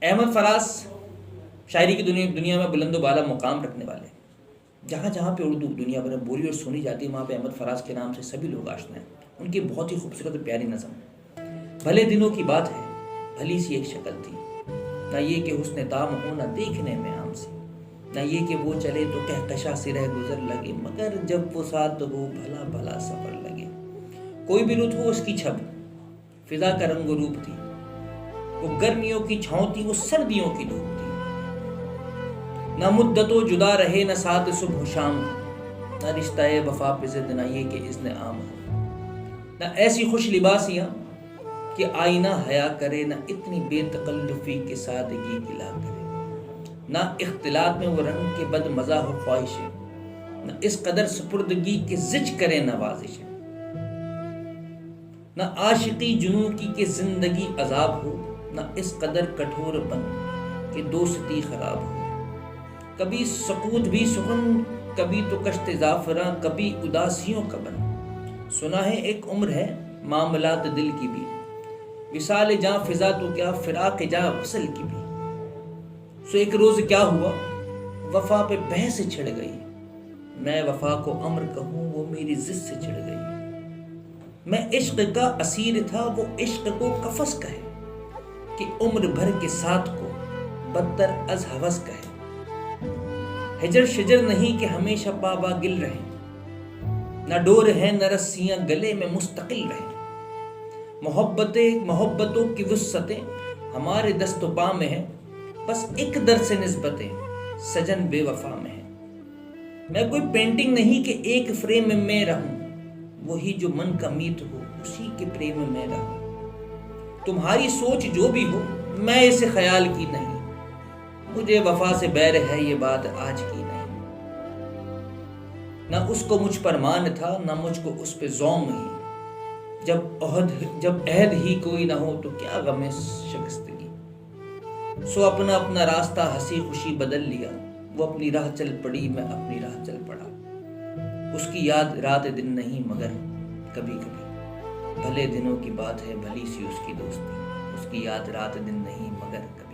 احمد فراز شاعری کی دنیا میں بلند و بالا مقام رکھنے والے، جہاں جہاں پہ اردو دنیا بھر میں بولی اور سنی جاتی ہے وہاں پہ احمد فراز کے نام سے سبھی لوگ آشنا ہیں۔ ان کی بہت ہی خوبصورت اور پیاری نظم بھلے دنوں کی بات ہے بھلی سی ایک شکل تھی، نہ یہ کہ حسن تام ہو نہ دیکھنے میں عام سی، نہ یہ کہ وہ چلے تو کہکشاں سے رہ گزر لگے، مگر جب وہ ساتھ ہو بھلا بھلا سفر لگے۔ کوئی بھی رت ہو اس کی چھب فضا کا رنگ و روپ تھی، وہ گرمیوں کی چھاؤں تھی وہ سردیوں کی دھوپ تھی، نہ مدتوں جدا رہے نہ ساتھ صبح و شام ہو، نہ رشتہ وفا پہ ضد نہ یہ کہ اذن عام ہو، نہ ایسی خوش لباسیاں کہ آئینہ حیا کرے، نہ اتنی بے تکلفی کے سادگی گلا کرے، نہ اختلاط میں وہ رنگ کے بد مزہ ہو خواہشیں، نہ اس قدر سپردگی کے زج کرے نوازشیں، نہ عاشقی جنوں کی کہ زندگی عذاب ہو، نہ اس قدر کٹھور پن کہ دوستی خراب ہو، کبھی سکوت بھی سخن کبھی تو کشت زعفراں، کبھی اداسیوں کا بن، سنا ہے ایک عمر ہے معاملات دل کی بھی، وصال جاں فضا تو کیا فراق جاں وصل کی بھی، سو ایک روز کیا ہوا وفا پہ بحث چھڑ گئی، میں وفا کو امر کہوں وہ میری ضد سے چھڑ گئی، میں عشق کا اسیر تھا وہ عشق کو قفس کہے، کہ عمر بھر کے ساتھ کو بدتر از ہوس کہے، ہجر شجر نہیں کہ ہمیشہ پابا گل رہے، نہ ڈور ہے نہ رسیاں گلے میں مستقل رہے، محبتوں کی وسعتیں ہمارے دست و پا میں ہیں، بس ایک در سے نسبتیں سجن بے وفا میں ہیں، میں کوئی پینٹنگ نہیں کہ ایک فریم میں رہوں، وہی جو من کا میت ہو اسی کے پریم میں رہوں، تمہاری سوچ جو بھی ہو میں اسے خیال کی نہیں، مجھے وفا سے بیر ہے یہ بات آج کی نہیں، نہ اس کو مجھ پر مان تھا نہ مجھ کو اس پہ ذوم ہی، جب عہد ہی کوئی نہ ہو تو کیا غم شکستگی، سو اپنا اپنا راستہ ہنسی خوشی بدل لیا، وہ اپنی راہ چل پڑی میں اپنی راہ چل پڑا، اس کی یاد رات دن نہیں مگر کبھی کبھی، بھلے دنوں کی بات ہے بھلی سی اس کی دوستی، اس کی یاد رات دن نہیں مگر کبھی